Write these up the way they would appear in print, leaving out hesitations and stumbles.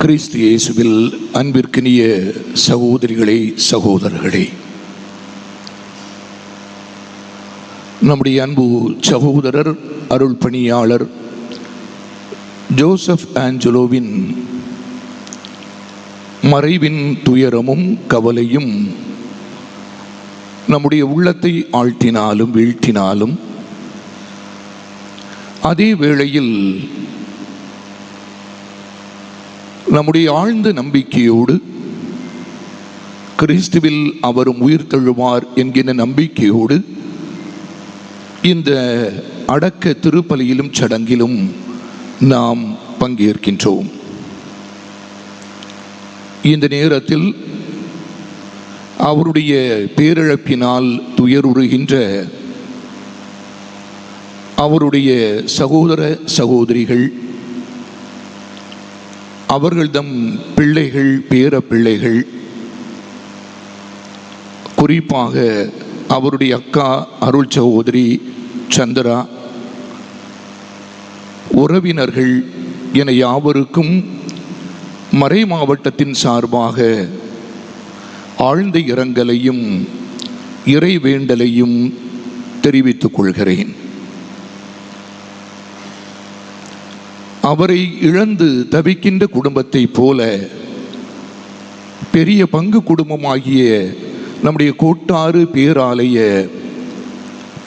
கிறிஸ்து இயேசுவில் அன்பிற்கினிய சகோதரிகளே, சகோதரர்களே, நம்முடைய அன்பு சகோதரர் அருள் பணியாளர் ஜோசப் ஆஞ்சலோவின் மறைவின் துயரமும் கவலையும் நம்முடைய உள்ளத்தை ஆழ்த்தினாலும் வீழ்த்தினாலும், அதே வேளையில் நம்முடைய ஆழ்ந்த நம்பிக்கையோடு கிறிஸ்துவில் அவரும் உயிர் தழுவார் என்கிற நம்பிக்கையோடு இந்த அடக்க திருப்பலியிலும் சடங்கிலும் நாம் பங்கேற்கின்றோம். இந்த நேரத்தில் அவருடைய பேரிழப்பினால் துயருறுகின்ற அவருடைய சகோதர சகோதரிகள், அவர்கள்தம் பிள்ளைகள், பேர பிள்ளைகள், குறிப்பாக அவருடைய அக்கா அருள் சகோதரி சந்திரா, உறவினர்கள் என யாவருக்கும் மறை மாவட்டத்தின் சார்பாக ஆழ்ந்த இரங்கலையும் இறைவேண்டலையும் தெரிவித்துக் கொள்கிறேன். அவரை இழந்து தவிக்கின்ற குடும்பத்தை போல பெரிய பங்கு குடும்பமாகிய நம்முடைய கோட்டாறு பேராலய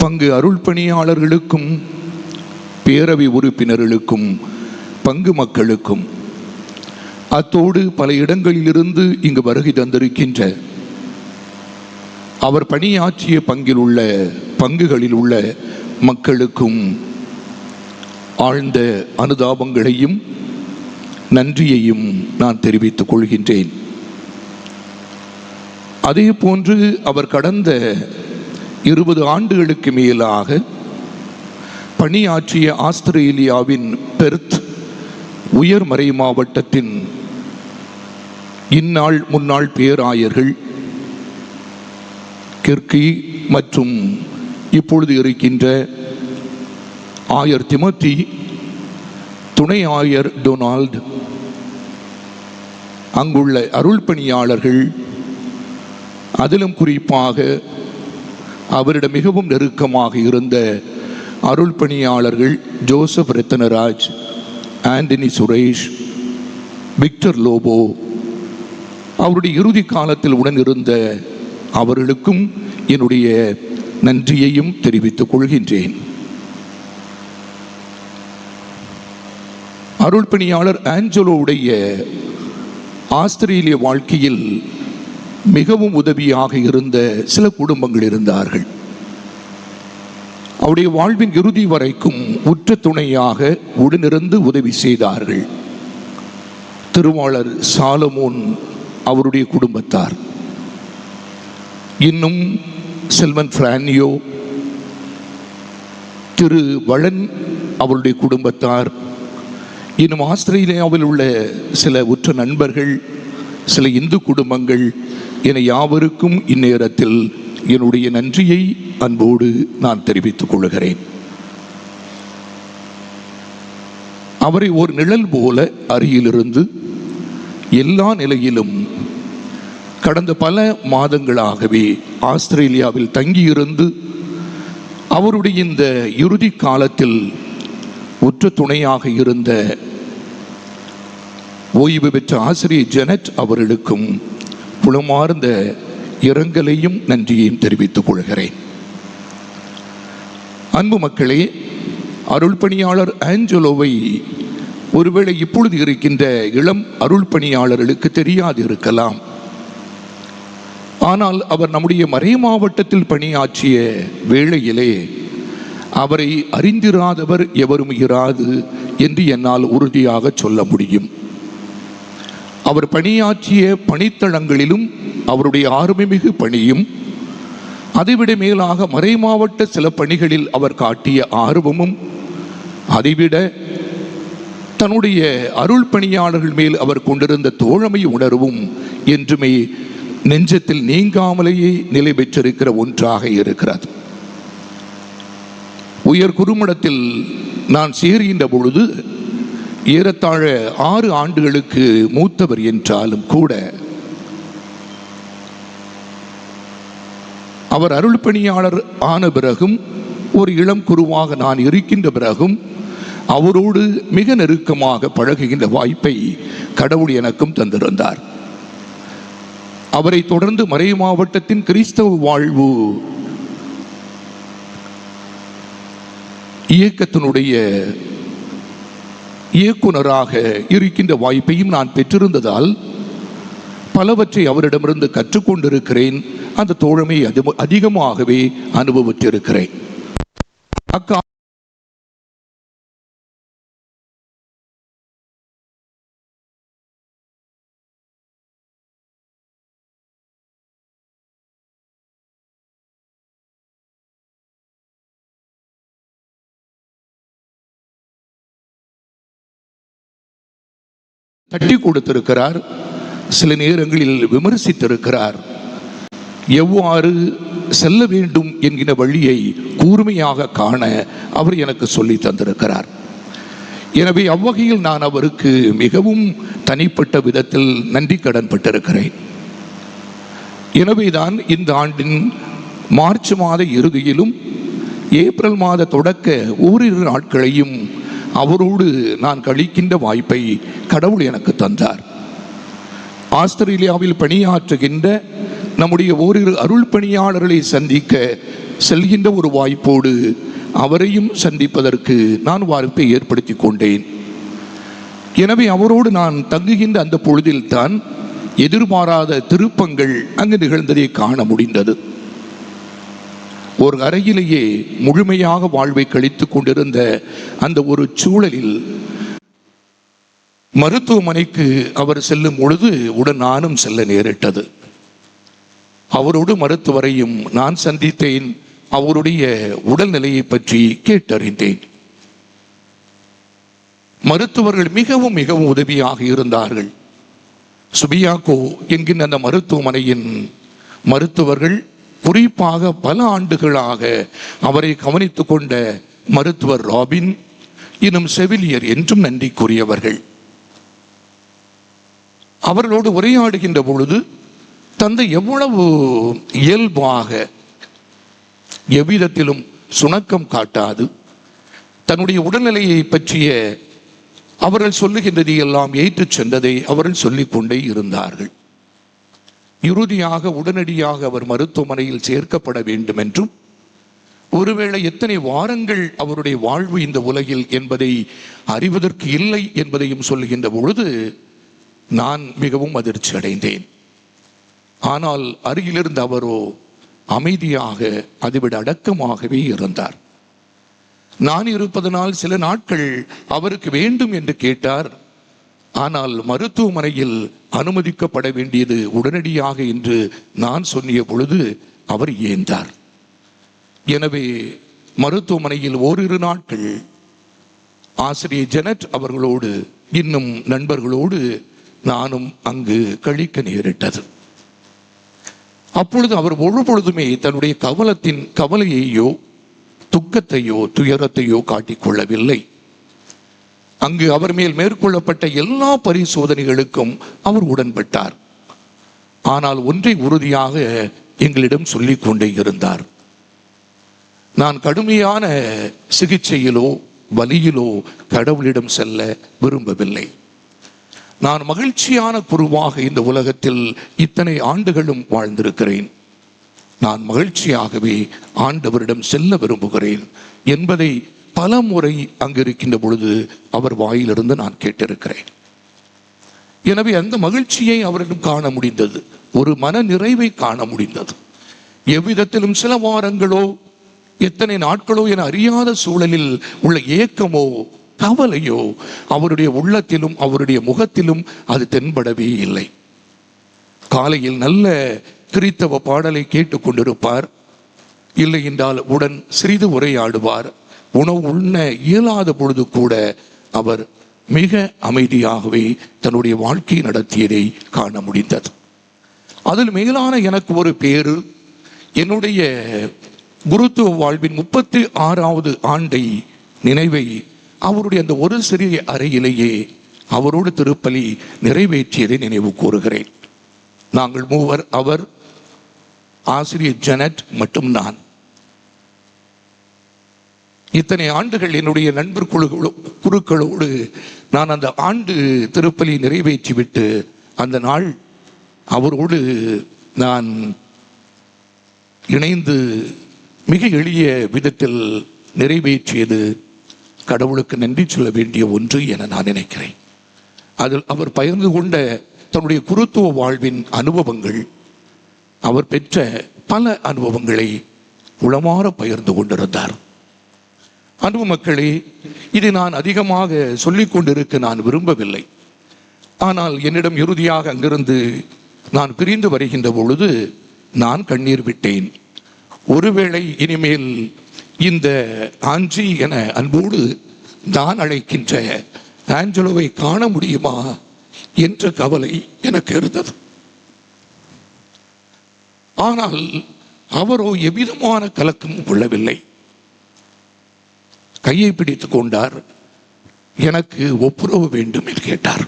பங்கு அருள் பணியாளர்களுக்கும் பேரவை உறுப்பினர்களுக்கும் பங்கு மக்களுக்கும், அத்தோடு பல இடங்களிலிருந்து இங்கு வருகை தந்திருக்கின்ற அவர் பணியாற்றிய பங்கில் உள்ள பங்குகளில் உள்ள மக்களுக்கும் ஆழ்ந்த அனுதாபங்களையும் நன்றியையும் நான் தெரிவித்துக் கொள்கின்றேன். அதே போன்று அவர் கடந்த 20 ஆண்டுகளுக்கு மேலாக பணியாற்றிய ஆஸ்திரேலியாவின் பெர்த் உயர்மறை மாவட்டத்தின் இந்நாள் முன்னாள் பேராயர்கள் கிர்கி மற்றும் இப்பொழுது இருக்கின்ற ஆயர் திமோத்தி, துணை ஆயர் டொனால்டு, அங்குள்ள அருள் பணியாளர்கள், அதிலும் குறிப்பாக அவரிடம் மிகவும் நெருக்கமாக இருந்த அருள் பணியாளர்கள் ஜோசப் ரத்னராஜ், ஆண்டனி சுரேஷ், விக்டர் லோபோ, அவருடைய இறுதி காலத்தில் உடன் இருந்த அவர்களுக்கும் என்னுடைய நன்றியையும் தெரிவித்துக் கொள்கின்றேன். அருள் பணியாளர் ஆஞ்சலோவுடைய ஆஸ்திரேலிய வாழ்க்கையில் மிகவும் உதவியாக இருந்த சில குடும்பங்கள் இருந்தார்கள். அவருடைய வாழ்வின் இறுதி வரைக்கும் உற்ற துணையாக உடனிருந்து உதவி செய்தார்கள். திருவாளர் சாலமோன் அவருடைய குடும்பத்தார், இன்னும் செல்வன் பிரானியோ, திரு வளன் அவருடைய குடும்பத்தார், இன்னும் ஆஸ்திரேலியாவில் உள்ள சில உற்ற நண்பர்கள், சில இந்து குடும்பங்கள் என யாவருக்கும் இந்நேரத்தில் என்னுடைய நன்றியை அன்போடு நான் தெரிவித்துக் கொள்கிறேன். அவரை ஒரு நிழல் போல அருகிலிருந்து எல்லா நிலையிலும் கடந்த பல மாதங்களாகவே ஆஸ்திரேலியாவில் தங்கியிருந்து அவருடைய இந்த இறுதி காலத்தில் உற்ற துணையாக இருந்த ஓய்வு பெற்ற ஆசிரியர் ஜெனட் அவர்களுக்கும் புலமார்ந்த இரங்கலையும் நன்றியையும் தெரிவித்துக் கொள்கிறேன். அன்பு மக்களே, அருள் பணியாளர் ஆஞ்சலோவை ஒருவேளை இப்பொழுது இருக்கின்ற இளம் அருள் பணியாளர்களுக்கு தெரியாது இருக்கலாம். ஆனால் அவர் நம்முடைய மறை மாவட்டத்தில் பணியாற்றிய வேளையிலே அவரை அறிந்திராதவர் எவரும் இராது என்று என்னால் உறுதியாக சொல்ல முடியும். அவர் பணியாற்றிய பணித்தளங்களிலும் அவருடைய ஆர்வமிகு பணியும், அதைவிட மேலாக மறை மாவட்ட சில பணிகளில் அவர் காட்டிய ஆர்வமும், அதைவிட தன்னுடைய அருள் பணியாளர்கள் மேல் அவர் கொண்டிருந்த தோழமை உணர்வும் என்றுமே நெஞ்சத்தில் நீங்காமலேயே நிலை பெற்றிருக்கிற ஒன்றாக இருக்கிறது. உயர் குறுமடத்தில் நான் சேருகின்ற பொழுது ஏறத்தாழ 6 ஆண்டுகளுக்கு மூத்தவர் என்றாலும் கூட அவர் அருள் பணியாளர் ஆன பிறகும் ஒரு இளம் குருவாக நான் இருக்கின்ற பிறகும் அவரோடு மிக நெருக்கமாக பழகுகின்ற வாய்ப்பை கடவுள் எனக்கும் தந்திருந்தார். அவரை தொடர்ந்து மறை மாவட்டத்தின் கிறிஸ்தவ வாழ்வு இயக்கத்தினுடைய இயக்குனராக இருக்கின்ற வாய்ப்பையும் நான் பெற்றிருந்ததால் பலவற்றை அவரிடமிருந்து கற்றுக்கொண்டிருக்கிறேன். அந்த தோழமை அதிகமாகவே அனுபவித்திருக்கிறேன். தட்டி கொடுத்திருக்கிறார், சில நேரங்களில் விமர்சித்திருக்கிறார். எவ்வாறு செல்ல வேண்டும் என்கிற வழியை கூர்மையாக காண அவர் எனக்கு சொல்லி தந்திருக்கிறார். எனவே அவ்வகையில் நான் அவருக்கு மிகவும் தனிப்பட்ட விதத்தில் நன்றி கடன் பட்டிருக்கிறேன். எனவேதான் இந்த ஆண்டின் மார்ச் மாத இறுதியிலும் ஏப்ரல் மாத தொடக்க ஓரிரு நாட்களையும் அவரோடு நான் கழிக்கின்ற வாய்ப்பை கடவுள் எனக்கு தந்தார். ஆஸ்திரேலியாவில் பணியாற்றுகின்ற நம்முடைய ஓரிரு அருள் பணியாளர்களை சந்திக்க செல்கின்ற ஒரு வாய்ப்போடு அவரையும் சந்திப்பதற்கு நான் வாய்ப்பை ஏற்படுத்தி கொண்டேன். எனவே அவரோடு நான் தங்குகின்ற அந்த பொழுதில்தான் எதிர்பாராத திருப்பங்கள் அங்கு நிகழ்ந்ததை காண முடிந்தது. ஒரு அறையிலேயே முழுமையாக வாழ்வை கழித்துக் கொண்டிருந்த அந்த ஒரு சூழலில் மருத்துவமனைக்கு அவர் செல்லும் பொழுது உடன் நானும் செல்ல நேரிட்டது. அவரோடு மருத்துவரையும் நான் சந்தித்தேன். அவருடைய உடல்நிலையை பற்றி கேட்டறிந்தேன். மருத்துவர்கள் மிகவும் மிகவும் உதவியாக இருந்தார்கள். சுபியாக்கோ என்கின்ற அந்த மருத்துவமனையின் மருத்துவர்கள், குறிப்பாக பல ஆண்டுகளாக அவரை கவனித்துக் கொண்ட மருத்துவர் ராபின் இன்னும் செவிலியர் என்றும் நன்றிக்குரியவர்கள். அவர்களோடு உரையாடுகின்ற பொழுது தந்தை எவ்வளவு இயல்பாக எவ்விதத்திலும் சுணக்கம் காட்டாது தன்னுடைய உடல்நிலையை பற்றிய அவர்கள் சொல்லுகின்றதை எல்லாம் ஏற்றுச் சென்றதை அவர்கள் சொல்லிக் கொண்டே இருந்தார்கள். இறுதியாக உடனடியாக அவர் மருத்துவமனையில் சேர்க்கப்பட வேண்டும் என்றும், ஒருவேளை எத்தனை வாரங்கள் அவருடைய வாழ்வு இந்த உலகில் என்பதை அறிவதற்கு இல்லை என்பதையும் சொல்லுகின்ற பொழுது நான் மிகவும் அதிர்ச்சி அடைந்தேன். ஆனால் அருகிலிருந்து அவரோ அமைதியாக, அதைவிட அடக்கமாகவே இருந்தார். நான் இருப்பதனால் சில நாட்கள் அவருக்கு வேண்டும் என்று கேட்டார். ஆனால் மருத்துவமனையில் அனுமதிக்கப்பட வேண்டியது உடனடியாக என்று நான் சொன்னிய பொழுது அவர் ஏந்தார். எனவே மருத்துவமனையில் ஓரிரு நாட்கள் ஆசிரியர் ஜெனட் அவர்களோடு இன்னும் நண்பர்களோடு நானும் அங்கு கழிக்க நேரிட்டது. அப்பொழுது அவர் ஒழுபொழுதுமே தன்னுடைய கவலையையோ துக்கத்தையோ துயரத்தையோ காட்டிக்கொள்ளவில்லை. அங்கு அவர் மேல் மேற்கொள்ளப்பட்ட எல்லா பரிசோதனைகளுக்கும் அவர் உடன்பட்டார். ஆனால் ஒன்றை உறுதியாக எங்களிடம் சொல்லிக் கொண்டே இருந்தார். நான் கடுமையான சிகிச்சையிலோ வலியிலோ கடவுளிடம் செல்ல விரும்பவில்லை. நான் மகிழ்ச்சியான குருவாக இந்த உலகத்தில் இத்தனை ஆண்டுகளும் வாழ்ந்திருக்கிறேன். நான் மகிழ்ச்சியாகவே ஆண்டவரிடம் செல்ல விரும்புகிறேன் என்பதை பல முறை அங்கிருக்கின்ற பொழுது அவர் வாயிலிருந்து நான் கேட்டிருக்கிறேன். எனவே அந்த மகிழ்ச்சியை அவரிடம் காண முடிந்தது, ஒரு மன நிறைவை காண முடிந்தது. எவ்விதத்திலும் சில வாரங்களோ எத்தனை நாட்களோ என அறியாத சூழலில் உள்ள ஏக்கமோ கவலையோ அவருடைய உள்ளத்திலும் அவருடைய முகத்திலும் அது தென்படவே இல்லை. காலையில் நல்ல கிறித்தவ பாடலை கேட்டுக் கொண்டிருப்பார். இல்லை என்றால் உடன் சிறிது உரையாடுவார். உணவு உண்ண இயலாத பொழுது கூட அவர் மிக அமைதியாகவே தன்னுடைய வாழ்க்கை நடத்தியதை காண முடிந்தது. அதில் மேலான எனக்கு ஒரு பேரு, என்னுடைய குருத்துவ வாழ்வின் 36வது ஆண்டை நினைவை அவருடைய அந்த ஒரு சிறிய அறையிலேயே அவரோடு திருப்பலி நிறைவேற்றியதை நினைவு கூறுகிறேன். நாங்கள் மூவர், அவர், ஆசிரியர் ஜெனட் மற்றும் நான். இத்தனை ஆண்டுகள் என்னுடைய நண்பர் குழுக்களோடு நான் அந்த ஆண்டு திருப்பலி நிறைவேற்றிவிட்டு அந்த நாள் அவரோடு நான் இணைந்து மிக எளிய விதத்தில் நிறைவேற்றியது கடவுளுக்கு நன்றி சொல்ல வேண்டிய ஒன்று என நான் நினைக்கிறேன். அதில் அவர் பகிர்ந்து கொண்ட தன்னுடைய குருத்துவ வாழ்வின் அனுபவங்கள், அவர் பெற்ற பல அனுபவங்களை உளமாற பகிர்ந்து கொண்டிருந்தார். அன்பு மக்களே, இதை நான் அதிகமாக சொல்லிக் கொண்டிருக்க நான் விரும்பவில்லை. ஆனால் என்னிடம் இறுதியாக அங்கிருந்து நான் பிரிந்து வருகின்ற பொழுது நான் கண்ணீர் விட்டேன். ஒருவேளை இனிமேல் இந்த ஆஞ்சி என அன்போடு நான் அழைக்கின்ற ஆஞ்சலோவை காண முடியுமா என்ற கவலை எனக்கு இருந்தது. ஆனால் அவரோ எவ்விதமான கலக்கமும் கொள்ளவில்லை. கையை பிடித்துக் கொண்டார். எனக்கு ஒப்புரவு வேண்டும் என்று கேட்டார்.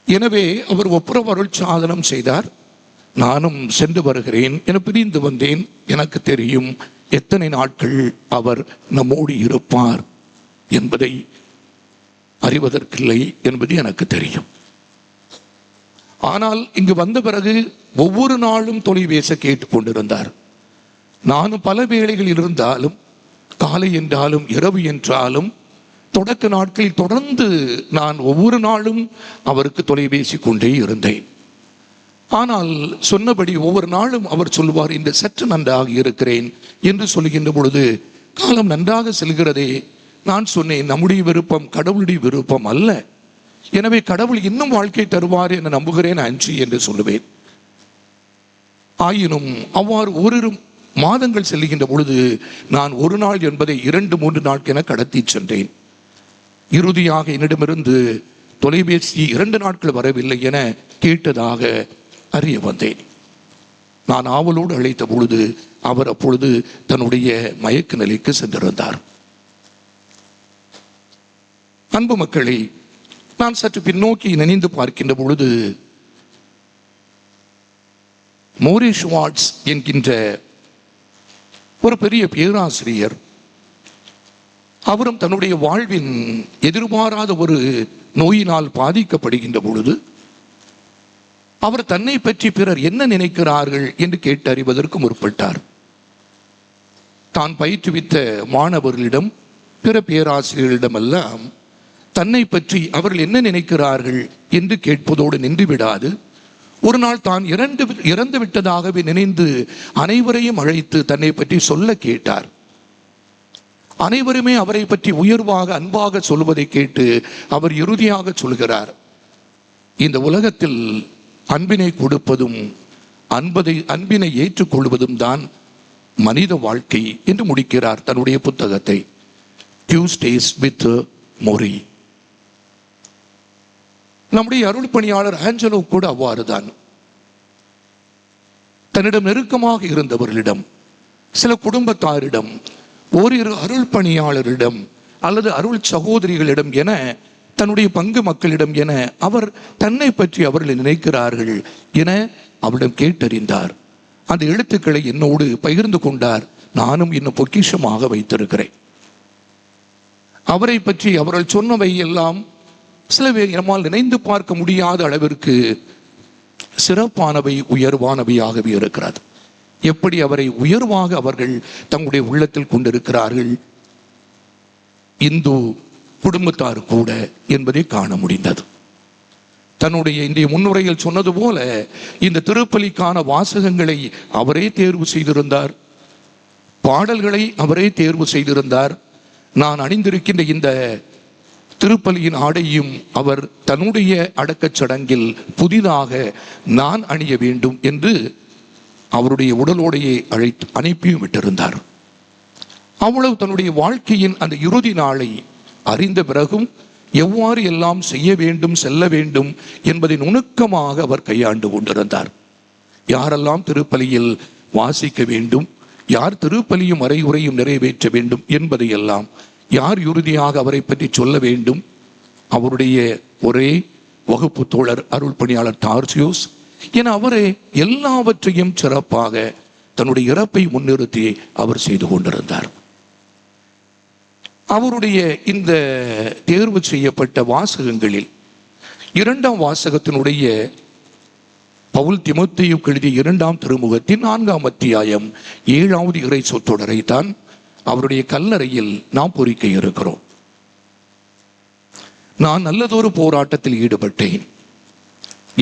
எனவே அவர் ஒப்புரவு அருள் சாதனம் செய்தார். நானும் சென்று வருகிறேன் என பிரிந்து வந்தேன். எனக்கு தெரியும் எத்தனை நாட்கள் அவர் நம்மோடு இருப்பார் என்பதை அறிவதற்கில்லை என்பது எனக்கு தெரியும். ஆனால் இங்கு வந்த பிறகு ஒவ்வொரு நாளும் தொலைபேசி கேட்டுக்கொண்டிருந்தார். நானும் பல வேளைகளில் இருந்தாலும், காலை என்றாலும் இரவு என்றாலும், தொடக்க நாட்களில் தொடர்ந்து நான் ஒவ்வொரு நாளும் அவருக்கு தொலைபேசி கொண்டே இருந்தேன். ஆனால் சொன்னபடி ஒவ்வொரு நாளும் அவர் சொல்வார், இந்த சற்று நன்றாக இருக்கிறேன் என்று சொல்கின்ற பொழுது, காலம் நன்றாக செல்கிறதே. நான் சொன்னேன், நம்முடைய விருப்பம் கடவுளுடைய விருப்பம் அல்ல. எனவே கடவுள் இன்னும் வாழ்க்கை தருவார் என நம்புகிறேன் ஆன்சி என்று சொல்லுவேன். ஆயினும் அவ்வாறு ஓரிரு மாதங்கள் செல்லுகின்ற பொழுது நான் ஒரு நாள் என்பதை 2-3 நாட்கள் என கடத்தி சென்றேன். இறுதியாக என்னிடமிருந்து தொலைபேசி 2 நாட்கள் வரவில்லை என கேட்டதாக அறிய வந்தேன். நான் ஆவலோடு அழைத்த பொழுது அவர் அப்பொழுது தன்னுடைய மயக்க நிலைக்கு சென்றிருந்தார். அன்பு மக்களே, நான் சற்று பின்னோக்கி நினைந்து பார்க்கின்ற பொழுது மோரிஸ் வாட்ஸ் என்கின்ற ஒரு பெரிய பேராசிரியர், அவரும் தன்னுடைய வாழ்வின் எதிர்பாராத ஒரு நோயினால் பாதிக்கப்படுகின்ற பொழுது அவர் தன்னை பற்றி பிறர் என்ன நினைக்கிறார்கள் என்று கேட்டு அறிவதற்கு முற்பட்டார். தான் பயிற்றுவித்த மாணவர்களிடம், பிற பேராசிரியர்களிடமெல்லாம் தன்னை பற்றி அவர்கள் என்ன நினைக்கிறார்கள் என்று கேட்பதோடு நின்று விடாது, ஒரு நாள் தான் இறந்து விட்டதாகவே நினைந்து அனைவரையும் அழைத்து தன்னை பற்றி சொல்ல கேட்டார். அனைவருமே அவரை பற்றி உயர்வாக அன்பாக சொல்வதை கேட்டு அவர் இறுதியாக சொல்கிறார், இந்த உலகத்தில் அன்பினை கொடுப்பதும் அன்பினை ஏற்றுக்கொள்வதும் தான் மனித வாழ்க்கை என்று முடிக்கிறார் தன்னுடைய புத்தகத்தை. Tuesdays with Morrie. நம்முடைய அருள் பணியாளர் ஆஞ்சலோ கூட அவ்வாறுதான். தன்னிடம் நெருக்கமாக இருந்தவர்களிடம், சில குடும்பத்தாரிடம், ஓரிரு அருள் பணியாளரிடம் அல்லது அருள் சகோதரிகளிடம் என, தன்னுடைய பங்கு மக்களிடம் என அவர் தன்னை பற்றி அவர்கள் நினைக்கிறார்கள் என அவரிடம் கேட்டறிந்தார். அந்த எழுத்துக்களை என்னோடு பகிர்ந்து கொண்டார். நானும் இன்னும் பொக்கிஷமாக வைத்திருக்கிறேன். அவரை பற்றி அவர்கள் சொன்னவை எல்லாம் சிலவே நம்மால் நினைந்து பார்க்க முடியாத அளவிற்கு சிறப்பானவை, உயர்வானவையாகவே இருக்கிறது. எப்படி அவரை உயர்வாக அவர்கள் தங்களுடைய உள்ளத்தில் கொண்டிருக்கிறார்கள், இந்து குடும்பத்தார் கூட என்பதை காண முடிந்தது. தன்னுடைய இன்றைய முன்னுரையில் சொன்னது போல இந்த திருப்பலிக்கான வாசகங்களை அவரே தேர்வு செய்திருந்தார், பாடல்களை அவரே தேர்வு செய்திருந்தார். நான் அணிந்திருக்கின்ற இந்த திருப்பலியின் ஆடையும் அவர் தன்னுடைய அடக்கச் சடங்கில் புதிதாக நான் அணிய வேண்டும் என்று அவருடைய உடலோடையே அனுப்பியும் விட்டிருந்தார். அவ்வளவு தன்னுடைய வாழ்க்கையின் அந்த இறுதி நாளை அறிந்த பிறகும் எவ்வாறு எல்லாம் செய்ய வேண்டும், செல்ல வேண்டும் என்பதை நுணுக்கமாக அவர் கையாண்டு கொண்டிருந்தார். யாரெல்லாம் திருப்பலியில் வாசிக்க வேண்டும், யார் திருப்பலியும் அறையுறையும் நிறைவேற்ற வேண்டும் என்பதையெல்லாம் யார் இறுதியாக அவரை பற்றி சொல்ல வேண்டும்? அவருடைய ஒரே வகுப்பு தோழர் அருள் பணியாளர் டார்சியோஸ் என அவரே எல்லாவற்றையும் சிறப்பாக தன்னுடைய இறப்பை முன்னிறுத்தி அவர் செய்து கொண்டிருந்தார். அவருடைய இந்த தேர்வு செய்யப்பட்ட வாசகங்களில் 2ஆம் வாசகத்தினுடைய பவுல் தீமோத்தேயுவுக்கு எழுதிய 2ஆம் திருமுகத்தின் 4ஆம் அத்தியாயம் 7வது இறை சொற்றொடரைத்தான் அவருடைய கல்லறையில் நாம் பொறிக்க இருக்கிறோம். நான் நல்லதொரு போராட்டத்தில் ஈடுபட்டேன்,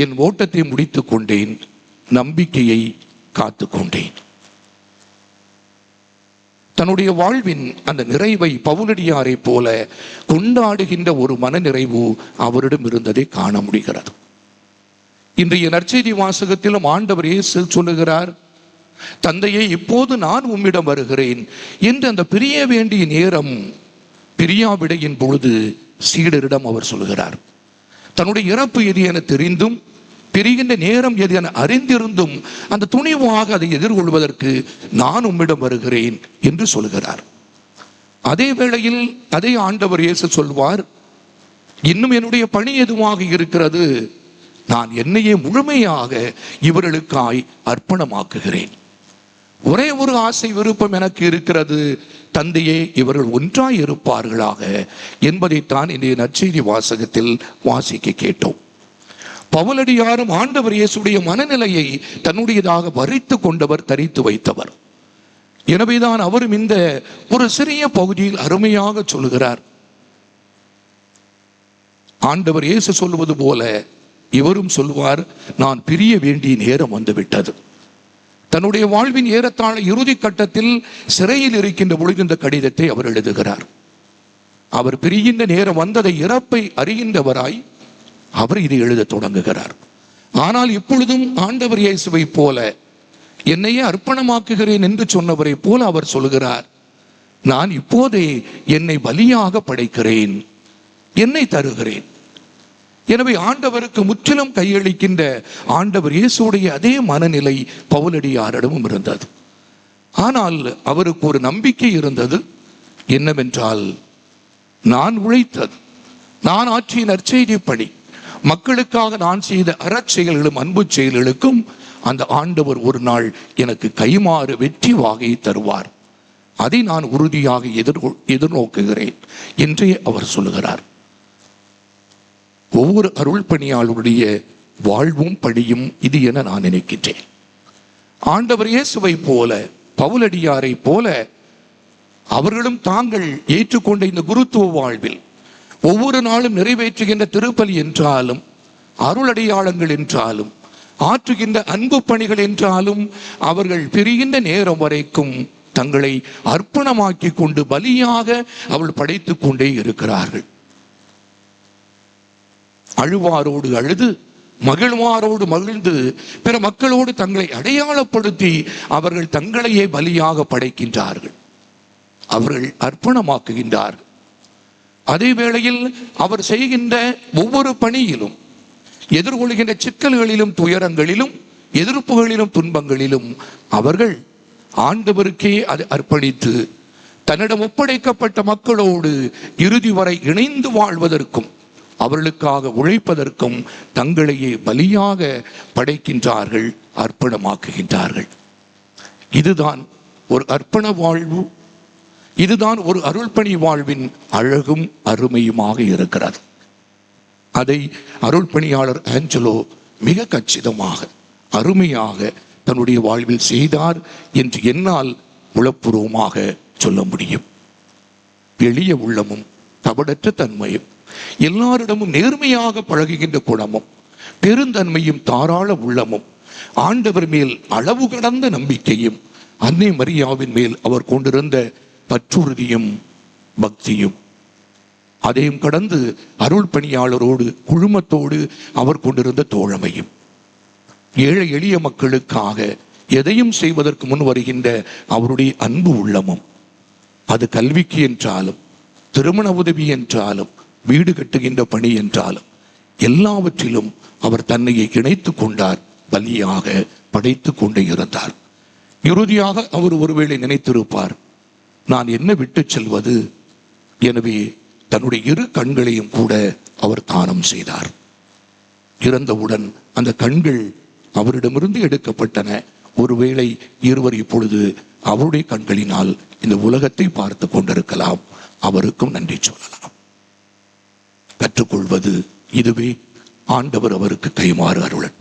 என் ஓட்டத்தை முடித்துக் கொண்டேன், நம்பிக்கையை காத்து கொண்டேன். தன்னுடைய வாழ்வின் அந்த நிறைவை பவுலடியாரை போல கொண்டாடுகின்ற ஒரு மனநிறைவு அவரிடம் இருந்ததை காண முடிகிறது. இன்றைய நற்செய்தி வாசகத்திலும் ஆண்டவர் இயேசு சொல்லுகிறார், தந்தையே, இப்போது நான் உம்மிடம் வருகிறேன் என்று அந்த பிரிய வேண்டிய நேரம் பிரியாவிடையின் பொழுது சீடரிடம் அவர் சொல்லுகிறார். தன்னுடைய இறப்பு எது என தெரிந்தும் பிரிகின்ற நேரம் எது என அறிந்திருந்தும் அந்த துணிவாக அதை எதிர்கொள்வதற்கு நான் உம்மிடம் வருகிறேன் என்று சொல்கிறார். அதே வேளையில் அதே ஆண்டவர் இயேசு சொல்வார், இன்னும் என்னுடைய பணி எதுவாக இருக்கிறது, நான் என்னையே முழுமையாக இவர்களுக்காய் அர்ப்பணமாக்குகிறேன். ஒரே ஒரு ஆசை விருப்பம் எனக்கு இருக்கிறது, தந்தையே, இவர்கள் ஒன்றாய் இருப்பார்களாக என்பதைத்தான் இன்றைய நற்செய்தி வாசகத்தில் வாசிக்க கேட்டோம். பவுலடியாரும் ஆண்டவர் இயேசுடைய மனநிலையை தன்னுடையதாக வரித்து கொண்டவர், தரித்து வைத்தவர். எனவேதான் அவரும் இந்த ஒரு சிறிய பகுதியில் அருமையாக சொல்லுகிறார். ஆண்டவர் இயேசு சொல்லுவது போல இவரும் சொல்வார், நான் பிரிய வேண்டிய நேரம் வந்துவிட்டது. தன்னுடைய வாழ்வின் ஏறத்தாழ இறுதி கட்டத்தில் சிறையில் இருக்கின்ற பொழுது இந்த கடிதத்தை அவர் எழுதுகிறார். அவர் பிரிகின்ற நேரம் வந்ததை, இறப்பை அறிகின்றவராய் அவர் இதை எழுத தொடங்குகிறார். ஆனால் இப்பொழுதும் ஆண்டவர் இயேசுவை போல என்னையே அர்ப்பணமாக்குகிறேன் என்று சொன்னவரை போல அவர் சொல்கிறார், நான் இப்போதே என்னை பலியாக படைக்கிறேன், என்னை தருகிறேன். எனவே ஆண்டவருக்கு முற்றிலும் கையளிக்கின்ற ஆண்டவர் இயேசுடைய அதே மனநிலை பவுலடியாரிடமும் இருந்தது. ஆனால் அவருக்கு ஒரு நம்பிக்கை இருந்தது. என்னவென்றால், நான் உழைத்தது, நான் ஆற்றிய நற்செய்தி பணி, மக்களுக்காக நான் செய்த அறச்செயல்களும் அன்பு செயல்களுக்கும் அந்த ஆண்டவர் ஒரு நாள் எனக்கு கைமாறு வெற்றி வாகை தருவார். அதை நான் உறுதியாக எதிர்நோக்குகிறேன் என்றே அவர் சொல்லுகிறார். ஒவ்வொரு அருள் பணியாளருடைய வாழ்வும் பணியும் இது என நான் நினைக்கின்றேன். ஆண்டவர் இயேசுவை போல, பவுலடியாரை போல அவர்களும் தாங்கள் ஏற்றுக்கொண்ட இந்த குருத்துவ வாழ்வில் ஒவ்வொரு நாளும் நிறைவேற்றுகின்ற திருப்பலி என்றாலும், அருளடையாளங்கள் என்றாலும், ஆற்றுகின்ற அன்பு பணிகள் என்றாலும், அவர்கள் பிரிகின்ற நேரம் வரைக்கும் தங்களை அர்ப்பணமாக்கி கொண்டு பலியாக அவள் படைத்துக் கொண்டே இருக்கிறார்கள். அழுவாரோடு அழுது, மகிழ்வாரோடு மகிழ்ந்து, பிற மக்களோடு தங்களை அடையாளப்படுத்தி அவர்கள் தங்களையே பலியாக படைக்கின்றார்கள், அவர்கள் அர்ப்பணமாக்குகின்றார்கள். அதே வேளையில் அவர் செய்கின்ற ஒவ்வொரு பணியிலும், எதிர்கொள்கின்ற சிக்கல்களிலும், துயரங்களிலும், எதிர்ப்புகளிலும், துன்பங்களிலும் அவர்கள் ஆண்டவருக்கே அதை அர்ப்பணித்து தன்னிடம் ஒப்படைக்கப்பட்ட மக்களோடு இறுதி வரை இணைந்து வாழ்வதற்கும் அவர்களுக்காக உழைப்பதற்கும் தங்களையே பலியாக படைக்கின்றார்கள், அர்ப்பணமாக்குகின்றார்கள். இதுதான் ஒரு அர்ப்பண வாழ்வு, இதுதான் ஒரு அருள்பணி வாழ்வின் அழகும் அருமையுமாக இருக்கிறது. அதை அருள் பணியாளர் ஆஞ்சலோ மிக கச்சிதமாக அருமையாக தன்னுடைய வாழ்வில் செய்தார் என்று என்னால் உளப்பூர்வமாக சொல்ல முடியும். எளிய உள்ளமும், கபடற்ற தன்மையும், எல்லாரிடமும் நேர்மையாக பழகுகின்ற குணமும், பெருந்தன்மையும், தாராள உள்ளமும், ஆண்டவர் மேல் அளவு கடந்த நம்பிக்கையும், அன்னை மரியாவின் மேல் அவர் கொண்டிருந்த பற்றுறுதியும் பக்தியும், அதையும் கடந்து அருள் பணியாளரோடு குழுமத்தோடு அவர் கொண்டிருந்த தோழமையும், ஏழை எளிய மக்களுக்காக எதையும் செய்வதற்கு முன் வருகின்ற அவருடைய அன்பு உள்ளமும், அது கல்விக்கு என்றாலும், திருமண உதவி என்றாலும், வீடு கட்டுகின்ற பணி என்றாலும், எல்லாவற்றிலும் அவர் தன்னையை இணைத்து கொண்டார், பலியாக படைத்து கொண்டே இருந்தார். இறுதியாக அவர் ஒருவேளை நினைத்திருப்பார், நான் என்ன விட்டு செல்வது, எனவே தன்னுடைய இரு கண்களையும் கூட அவர் தானம் செய்தார். இறந்தவுடன் அந்த கண்கள் அவரிடமிருந்து எடுக்கப்பட்டன. ஒருவேளை இருவர் இப்பொழுது அவருடைய கண்களினால் இந்த உலகத்தை பார்த்து கொண்டிருக்கலாம். அவருக்கும் நன்றி சொல்லலாம். கற்றுக்கொள்வது இதுவே. ஆண்டவர் அவருக்கு கைமாறு அருளட்டும்.